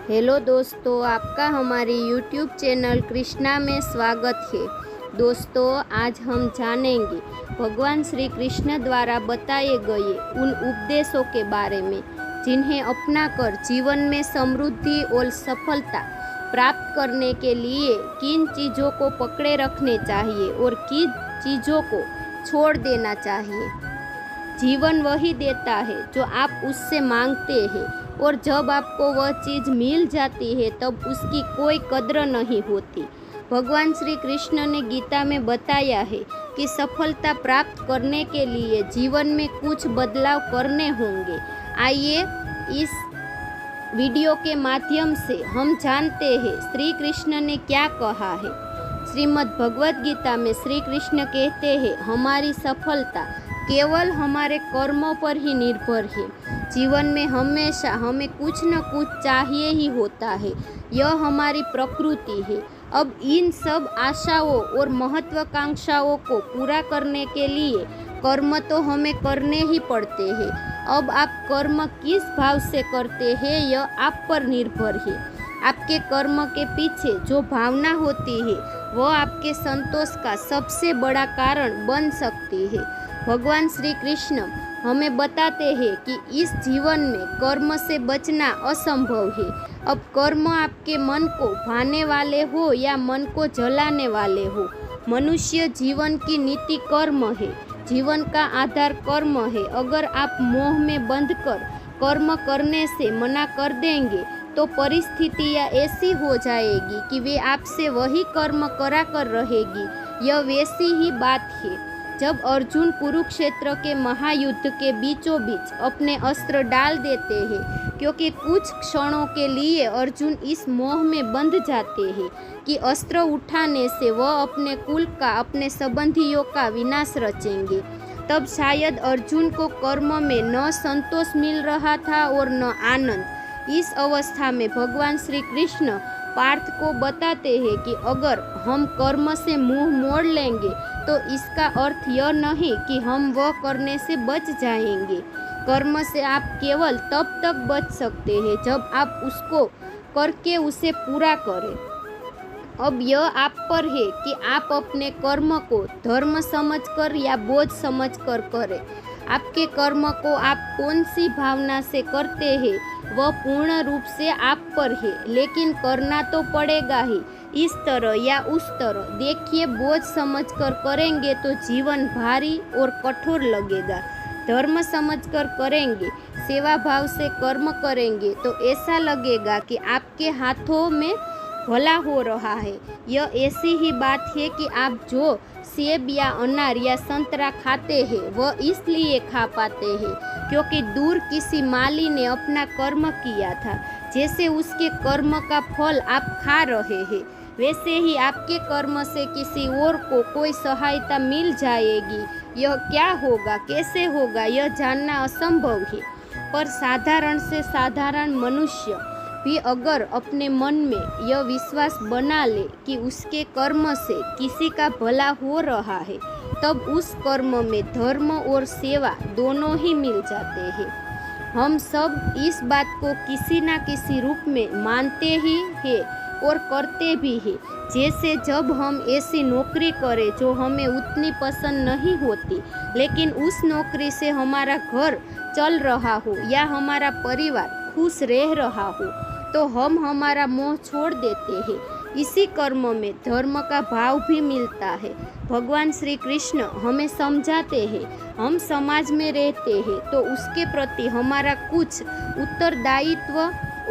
Hello दोस्तों, आपका हमारे YouTube चैनल कृष्णा में स्वागत है। दोस्तों, आज हम जानेंगे भगवान श्री कृष्ण द्वारा बताए गए उन उपदेशों के बारे में जिन्हें अपनाकर जीवन में समृद्धि और सफलता प्राप्त करने के लिए किन चीज़ों को पकड़े रखने चाहिए और किन चीज़ों को छोड़ देना चाहिए। जीवन वही देता है जो आप उससे मांगते हैं, और जब आपको वह चीज़ मिल जाती है तब उसकी कोई कद्र नहीं होती। भगवान श्री कृष्ण ने गीता में बताया है कि सफलता प्राप्त करने के लिए जीवन में कुछ बदलाव करने होंगे। आइए इस वीडियो के माध्यम से हम जानते हैं श्री कृष्ण ने क्या कहा है। श्रीमद् भगवद गीता में श्री कृष्ण कहते हैं, हमारी सफलता केवल हमारे कर्मों पर ही निर्भर है। जीवन में हमेशा हमें कुछ न कुछ चाहिए ही होता है, यह हमारी प्रकृति है। अब इन सब आशाओं और महत्वाकांक्षाओं को पूरा करने के लिए कर्म तो हमें करने ही पड़ते हैं। अब आप कर्म किस भाव से करते हैं यह आप पर निर्भर है। आपके कर्म के पीछे जो भावना होती है वह आपके संतोष का सबसे बड़ा कारण बन सकती है। भगवान श्री कृष्ण हमें बताते हैं कि इस जीवन में कर्म से बचना असंभव है। अब कर्म आपके मन को भाने वाले हो या मन को जलाने वाले हो, मनुष्य जीवन की नीति कर्म है। जीवन का आधार कर्म है। अगर आप मोह में बंधकर कर्म करने से मना कर देंगे तो परिस्थितियाँ ऐसी हो जाएगी कि वे आपसे वही कर्म करा कर रहेगी। यह वैसी ही बात है जब अर्जुन कुरुक्षेत्र के महायुद्ध के बीचों बीच अपने अस्त्र डाल देते हैं, क्योंकि कुछ क्षणों के लिए अर्जुन इस मोह में बंध जाते हैं कि अस्त्र उठाने से वह अपने कुल का, अपने संबंधियों का विनाश रचेंगे। तब शायद अर्जुन को कर्म में न संतोष मिल रहा था और न आनंद। इस अवस्था में भगवान श्री कृष्ण पार्थ को बताते हैं कि अगर हम कर्म से मुंह मोड़ लेंगे तो इसका अर्थ यह नहीं कि हम वह करने से बच जाएंगे। कर्म से आप केवल तब तक बच सकते हैं जब आप उसको करके उसे पूरा करें। अब यह आप पर है कि आप अपने कर्म को धर्म समझकर या बोझ समझकर करें। आपके कर्म को आप कौन सी भावना से करते हैं वह पूर्ण रूप से आप पर है, लेकिन करना तो पड़ेगा ही, इस तरह या उस तरह। देखिए, बोझ समझकर करेंगे तो जीवन भारी और कठोर लगेगा। धर्म समझकर करेंगे, सेवा भाव से कर्म करेंगे तो ऐसा लगेगा कि आपके हाथों में भला हो रहा है। यह ऐसी ही बात है कि आप जो सेब या अनार या संतरा खाते हैं वह इसलिए खा पाते हैं क्योंकि दूर किसी माली ने अपना कर्म किया था। जैसे उसके कर्म का फल आप खा रहे हैं, वैसे ही आपके कर्म से किसी और को कोई सहायता मिल जाएगी। यह क्या होगा, कैसे होगा, यह जानना असंभव है। पर साधारण से साधारण मनुष्य भी अगर अपने मन में यह विश्वास बना ले कि उसके कर्म से किसी का भला हो रहा है, तब उस कर्म में धर्म और सेवा दोनों ही मिल जाते हैं। हम सब इस बात को किसी न किसी रूप में मानते ही हैं और करते भी हैं। जैसे जब हम ऐसी नौकरी करें जो हमें उतनी पसंद नहीं होती, लेकिन उस नौकरी से हमारा घर चल रहा हो या हमारा परिवार खुश रह रहा हो, तो हम हमारा मोह छोड़ देते हैं। इसी कर्म में धर्म का भाव भी मिलता है। भगवान श्री कृष्ण हमें समझाते हैं, हम समाज में रहते हैं तो उसके प्रति हमारा कुछ उत्तरदायित्व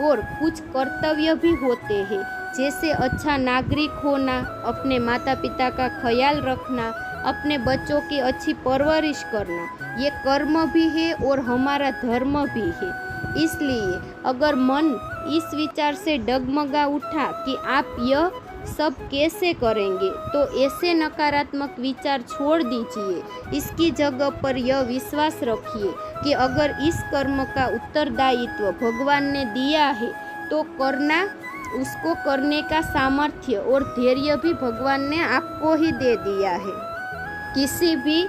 और कुछ कर्तव्य भी होते हैं। जैसे अच्छा नागरिक होना, अपने माता पिता का ख्याल रखना, अपने बच्चों की अच्छी परवरिश करना, ये कर्म भी है और हमारा धर्म भी है। इसलिए अगर मन इस विचार से डगमगा उठा कि आप यह सब कैसे करेंगे, तो ऐसे नकारात्मक विचार छोड़ दीजिए। इसकी जगह पर यह विश्वास रखिए कि अगर इस कर्म का उत्तरदायित्व भगवान ने दिया है तो करना, उसको करने का सामर्थ्य और धैर्य भी भगवान ने आपको ही दे दिया है। किसी भी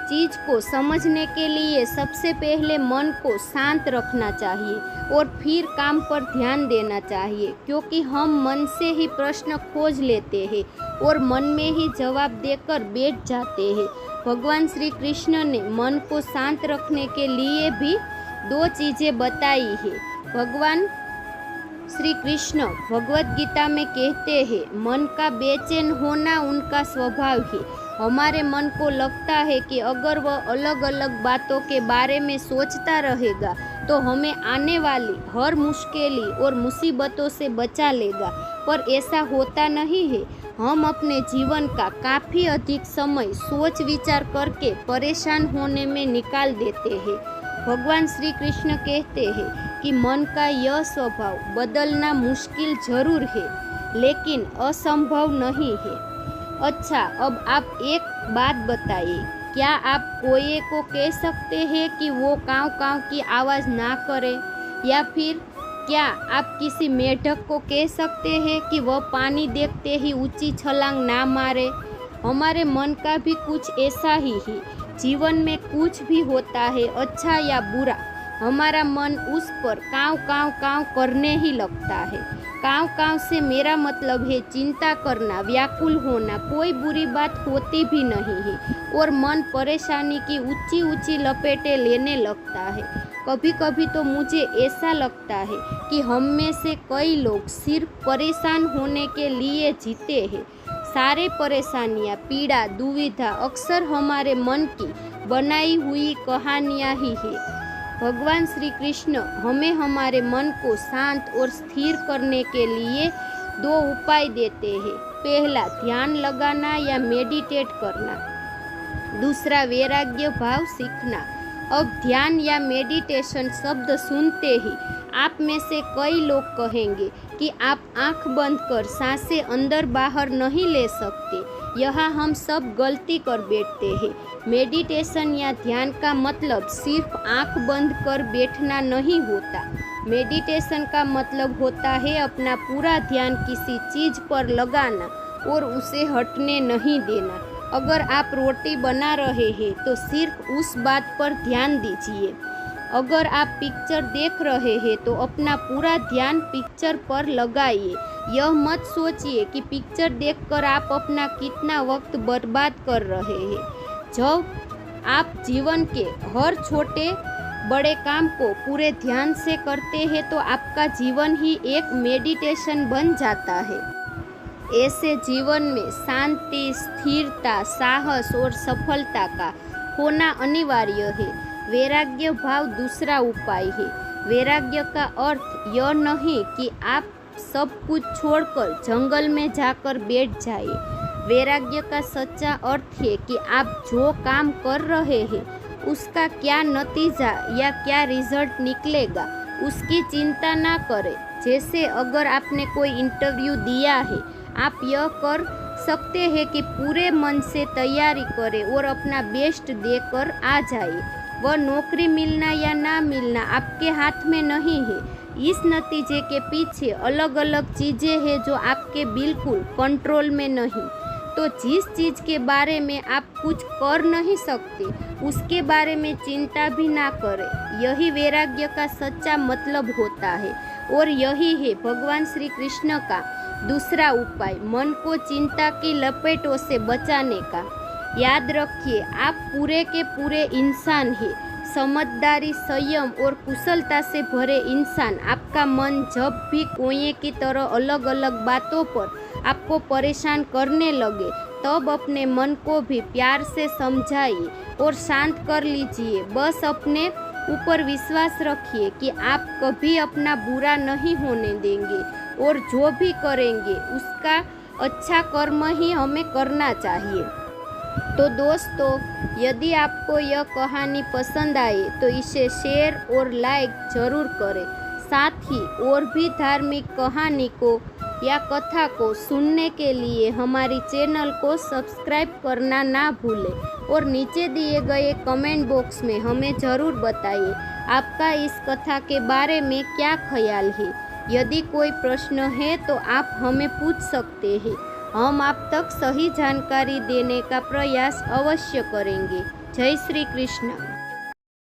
चीज़ को समझने के लिए सबसे पहले मन को शांत रखना चाहिए और फिर काम पर ध्यान देना चाहिए, क्योंकि हम मन से ही प्रश्न खोज लेते हैं और मन में ही जवाब देकर बैठ जाते हैं। भगवान श्री कृष्ण ने मन को शांत रखने के लिए भी 2 चीज़ें बताई है। भगवान श्री कृष्ण भगवत गीता में कहते हैं, मन का बेचैन होना उनका स्वभाव है। हमारे मन को लगता है कि अगर वह अलग अलग बातों के बारे में सोचता रहेगा तो हमें आने वाली हर मुश्किल और मुसीबतों से बचा लेगा, पर ऐसा होता नहीं है। हम अपने जीवन का काफ़ी अधिक समय सोच विचार करके परेशान होने में निकाल देते हैं। भगवान श्री कृष्ण कहते हैं कि मन का यह स्वभाव बदलना मुश्किल जरूर है, लेकिन असंभव नहीं है। अच्छा, अब आप एक बात बताइए, क्या आप कोए को कह सकते हैं कि वो काँव काँव की आवाज़ ना करे, या फिर क्या आप किसी मेढक को कह सकते हैं कि वह पानी देखते ही ऊंची छलांग ना मारे? हमारे मन का भी कुछ ऐसा ही है। जीवन में कुछ भी होता है, अच्छा या बुरा, हमारा मन उस पर काँव काँव काँव करने ही लगता है। काँव काँव से मेरा मतलब है चिंता करना, व्याकुल होना। कोई बुरी बात होती भी नहीं है और मन परेशानी की ऊंची ऊंची लपेटें लेने लगता है। कभी कभी तो मुझे ऐसा लगता है कि हम में से कई लोग सिर्फ परेशान होने के लिए जीते हैं। सारे परेशानियाँ, पीड़ा, दुविधा अक्सर हमारे मन की बनाई हुई कहानियाँ ही है। भगवान श्री कृष्ण हमें हमारे मन को शांत और स्थिर करने के लिए 2 उपाय देते हैं। पहला, ध्यान लगाना या मेडिटेट करना। दूसरा, वैराग्य भाव सीखना। अब ध्यान या मेडिटेशन शब्द सुनते ही आप में से कई लोग कहेंगे कि आप आंख बंद कर सांसें अंदर बाहर नहीं ले सकते। यहाँ हम सब गलती कर बैठते हैं। मेडिटेशन या ध्यान का मतलब सिर्फ आंख बंद कर बैठना नहीं होता। मेडिटेशन का मतलब होता है अपना पूरा ध्यान किसी चीज़ पर लगाना और उसे हटने नहीं देना। अगर आप रोटी बना रहे हैं तो सिर्फ उस बात पर ध्यान दीजिए। अगर आप पिक्चर देख रहे हैं तो अपना पूरा ध्यान पिक्चर पर लगाइए। यह मत सोचिए कि पिक्चर देखकर आप अपना कितना वक्त बर्बाद कर रहे हैं। जब आप जीवन के हर छोटे बड़े काम को पूरे ध्यान से करते हैं तो आपका जीवन ही एक मेडिटेशन बन जाता है। ऐसे जीवन में शांति, स्थिरता, साहस और सफलता का होना अनिवार्य है। वैराग्य भाव दूसरा उपाय है। वैराग्य का अर्थ यह नहीं कि आप सब कुछ छोड़कर जंगल में जाकर बैठ जाइए। वैराग्य का सच्चा अर्थ है कि आप जो काम कर रहे हैं उसका क्या नतीजा या क्या रिजल्ट निकलेगा उसकी चिंता ना करें। जैसे अगर आपने कोई इंटरव्यू दिया है, आप यह कर सकते हैं कि पूरे मन से तैयारी करें और अपना बेस्ट देकर आ जाए। वह नौकरी मिलना या ना मिलना आपके हाथ में नहीं है। इस नतीजे के पीछे अलग अलग चीज़ें हैं जो आपके बिल्कुल कंट्रोल में नहीं। तो जिस चीज़ के बारे में आप कुछ कर नहीं सकते उसके बारे में चिंता भी ना करें। यही वैराग्य का सच्चा मतलब होता है और यही है भगवान श्री कृष्ण का दूसरा उपाय, मन को चिंता की लपेटों से बचाने का। याद रखिए, आप पूरे के पूरे इंसान हैं। समझदारी, संयम और कुशलता से भरे इंसान। आपका मन जब भी कुएं की तरह अलग अलग बातों पर आपको परेशान करने लगे तब अपने मन को भी प्यार से समझाइए और शांत कर लीजिए। बस अपने ऊपर विश्वास रखिए कि आप कभी अपना बुरा नहीं होने देंगे और जो भी करेंगे उसका अच्छा कर्म ही हमें करना चाहिए। तो दोस्तों, यदि आपको यह कहानी पसंद आई तो इसे शेयर और लाइक ज़रूर करें। साथ ही और भी धार्मिक कहानी को या कथा को सुनने के लिए हमारी चैनल को सब्सक्राइब करना ना भूलें और नीचे दिए गए कमेंट बॉक्स में हमें ज़रूर बताइए आपका इस कथा के बारे में क्या ख्याल है। यदि कोई प्रश्न है तो आप हमें पूछ सकते हैं। हम आप तक सही जानकारी देने का प्रयास अवश्य करेंगे। जय श्री कृष्ण।